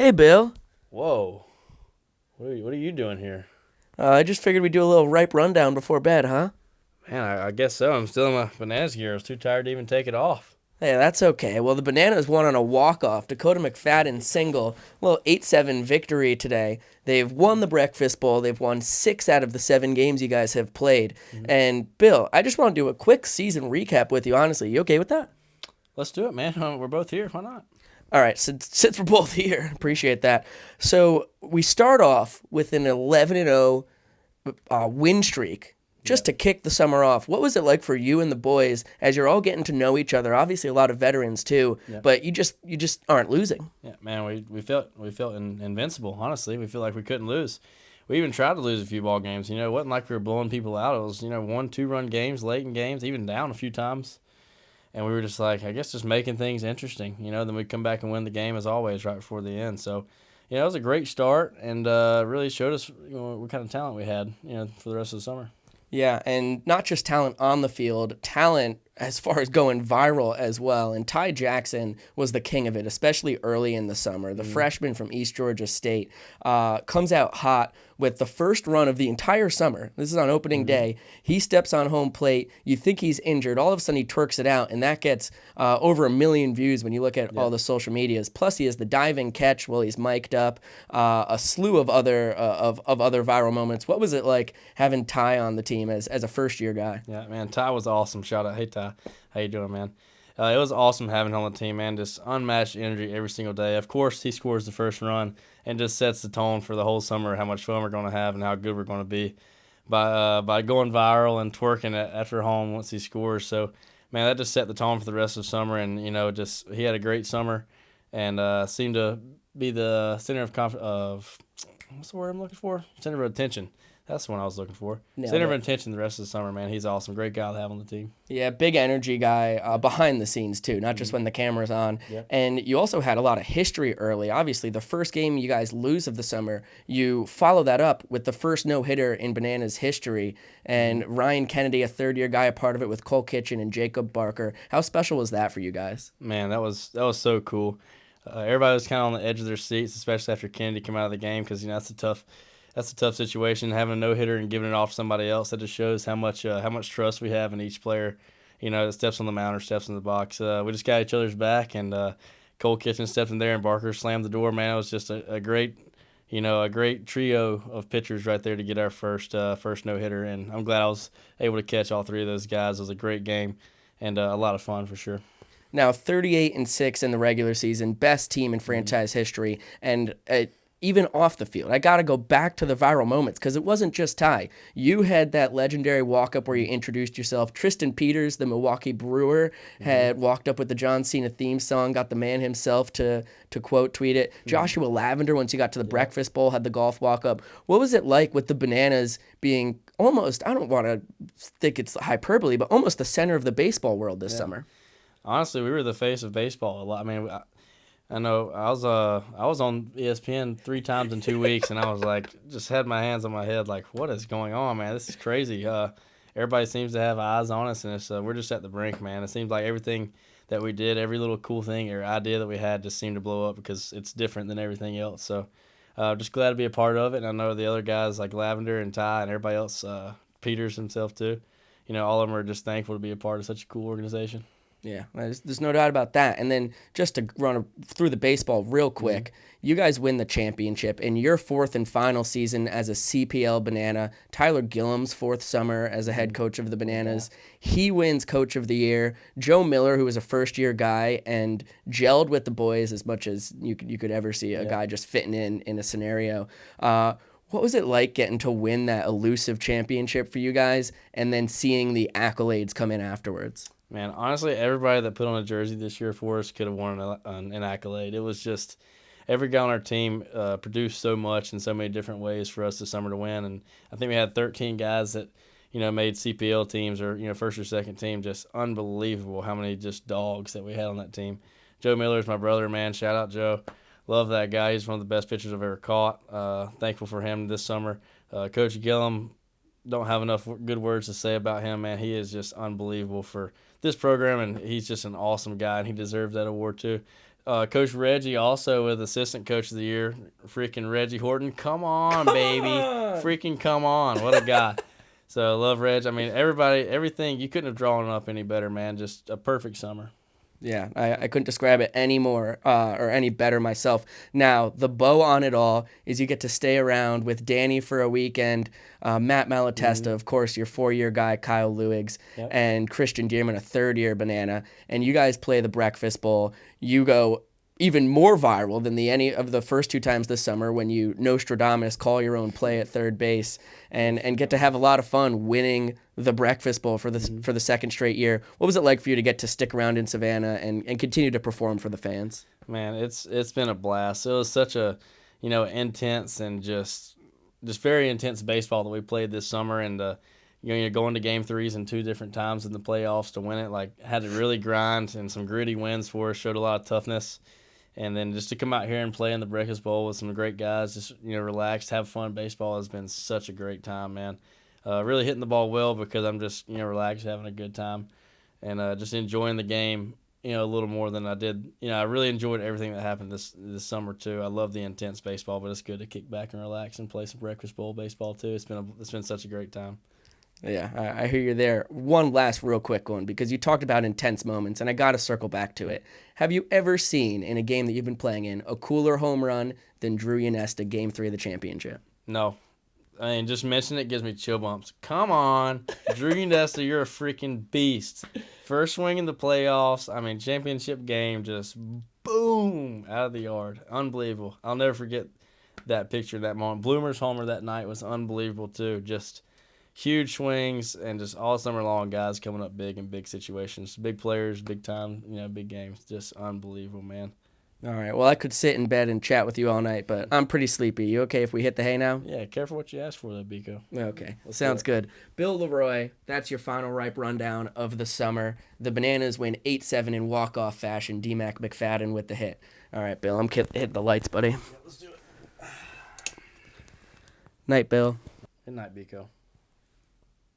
Hey, Bill. Whoa. What are you doing here? I just figured we'd do a little ripe rundown before bed, huh? Man, I guess so. I'm still in my bananas gear. I was too tired to even take it off. Hey, that's okay. Well, the Bananas won on a walk-off. Dakota McFadden single. A little 8-7 victory today. They've won the Breakfast Bowl. They've won 6 out of the 7 games you guys have played. Mhm. And, Bill, I just want to do a quick season recap with you, honestly. You okay with that? Let's do it, man. We're both here. Why not? All right, since we're both here, appreciate that. So we start off with an 11-0 win streak Yeah. just to kick the summer off. What was it like for you and the boys as you're all getting to know each other? Obviously, a lot of veterans too, Yeah. but you just aren't losing. Yeah, man. We felt invincible. Honestly, we feel like we couldn't lose. We even tried to lose a few ball games. It wasn't like we were blowing people out. It was 1, 2 run games, late in games, even down a few times. And we were just like, I guess, just making things interesting. Then we'd come back and win the game as always right before the end. So, it was a great start and really showed us what kind of talent we had, for the rest of the summer. Yeah, and not just talent on the field, talent as far as going viral as well. And Ty Jackson was the king of it, especially early in the summer. The freshman from East Georgia State comes out hot with the first run of the entire summer. This is on opening day. He steps on home plate. You think he's injured. All of a sudden, he twerks it out, and that gets over 1 million views when you look at all the social medias. Plus, he has the diving catch while he's mic'd up, a slew of other other viral moments. What was it like having Ty on the team as a first-year guy? Yeah, man, Ty was awesome. Shout out, hey Ty, how you doing, man? It was awesome having him on the team, man. Just unmatched energy every single day. Of course, he scores the first run and just sets the tone for the whole summer, how much fun we're going to have and how good we're going to be by going viral and twerking after home once he scores. So, man, that just set the tone for the rest of the summer, and just he had a great summer and seemed to be the center of what's the word I'm looking for? Center of attention. That's the one I was looking for. Nailed Center of it. attention the rest of the summer, man. He's awesome. Great guy to have on the team. Yeah, big energy guy behind the scenes too, not just when the camera's on. Yep. And you also had a lot of history early. Obviously, the first game you guys lose of the summer, you follow that up with the first no-hitter in Bananas history. And Ryan Kennedy, a third-year guy, a part of it with Cole Kitchen and Jacob Barker. How special was that for you guys? Man, that was so cool. Everybody was kind of on the edge of their seats, especially after Kennedy came out of the game, because that's a tough situation. Having a no hitter and giving it off to somebody else, that just shows how much trust we have in each player. That steps on the mound or steps in the box. We just got each other's back, and Cole Kitchen stepped in there, and Barker slammed the door. Man, it was just a great trio of pitchers right there to get our first no hitter, and I'm glad I was able to catch all three of those guys. It was a great game and a lot of fun for sure. Now, 38-6 in the regular season, best team in franchise history, and even off the field. I got to go back to the viral moments because it wasn't just Ty. You had that legendary walk-up where you introduced yourself. Tristan Peters, the Milwaukee Brewer, had walked up with the John Cena theme song, got the man himself to quote tweet it. Joshua Lavender, once you got to the Breakfast Bowl, had the golf walk-up. What was it like with the Bananas being almost, I don't want to think it's hyperbole, but almost the center of the baseball world this summer? Honestly, we were the face of baseball a lot. I mean, I know I was on ESPN 3 times in 2 weeks, and I was like, just had my hands on my head, like, what is going on, man? This is crazy. Everybody seems to have eyes on us, and we're just at the brink, man. It seems like everything that we did, every little cool thing or idea that we had, just seemed to blow up because it's different than everything else. So, just glad to be a part of it. And I know the other guys like Lavender and Ty and everybody else, Peters himself too. All of them are just thankful to be a part of such a cool organization. Yeah, there's no doubt about that. And then just to run through the baseball real quick, you guys win the championship in your fourth and final season as a CPL Banana. Tyler Gillum's fourth summer as a head coach of the Bananas. He wins Coach of the Year. Joe Miller, who was a first-year guy and gelled with the boys as much as you could ever see a guy just fitting in a scenario. What was it like getting to win that elusive championship for you guys and then seeing the accolades come in afterwards? Man, honestly, everybody that put on a jersey this year for us could have won an accolade. It was just every guy on our team produced so much in so many different ways for us this summer to win. And I think we had 13 guys that, made CPL teams or, first or second team. Just unbelievable how many just dogs that we had on that team. Joe Miller is my brother, man. Shout out, Joe. Love that guy. He's one of the best pitchers I've ever caught. Thankful for him this summer. Coach Gillum, don't have enough good words to say about him, man. He is just unbelievable for this program, and he's just an awesome guy, and he deserves that award too. Coach Reggie also with assistant coach of the year, freaking Reggie Horton. Come on, baby. Freaking come on. What a guy. So I love Reg. I mean, everything, you couldn't have drawn up any better, man. Just a perfect summer. Yeah, I couldn't describe it any more or any better myself. Now, the bow on it all is you get to stay around with Danny for a weekend, Matt Malatesta, of course, your 4-year guy, Kyle Lewigs, and Christian Dearman, a 3rd-year banana. And you guys play the Breakfast Bowl. You go even more viral than any of the first 2 times this summer when you Nostradamus call your own play at third base and get to have a lot of fun winning the Breakfast Bowl for the 2nd straight year. What was it like for you to get to stick around in Savannah and continue to perform for the fans? Man, it's been a blast. It was such a, intense and just very intense baseball that we played this summer, and you're going to game 3s and 2 different times in the playoffs to win it. Like, had to really grind, and some gritty wins for us, showed a lot of toughness. And then just to come out here and play in the Breakfast Bowl with some great guys, just, relax, have fun. Baseball has been such a great time, man. Really hitting the ball well because I'm just, relaxed, having a good time, and just enjoying the game, a little more than I did. I really enjoyed everything that happened this summer too. I love the intense baseball, but it's good to kick back and relax and play some Breakfast Bowl baseball too. It's been such a great time. Yeah, I hear you there. One last real quick one, because you talked about intense moments, and I got to circle back to it. Have you ever seen, in a game that you've been playing in, a cooler home run than Drew Yanesta Game 3 of the championship? No. I mean, just mentioning it gives me chill bumps. Come on. Drew Yanesta, you're a freaking beast. First swing in the playoffs. I mean, championship game, just boom, out of the yard. Unbelievable. I'll never forget that picture, that moment. Bloomer's homer that night was unbelievable, too. Just huge swings, and just all summer long, guys coming up big in big situations. Big players, big time, big games. Just unbelievable, man. All right. Well, I could sit in bed and chat with you all night, but I'm pretty sleepy. You okay if we hit the hay now? Yeah, careful what you ask for there, Biko. Okay. Sounds good. Bill LeRoy, that's your final ripe rundown of the summer. The Bananas win 8-7 in walk-off fashion. D-Mac McFadden with the hit. All right, Bill, I'm hit the lights, buddy. Yeah, let's do it. Night, Bill. Good night, Biko.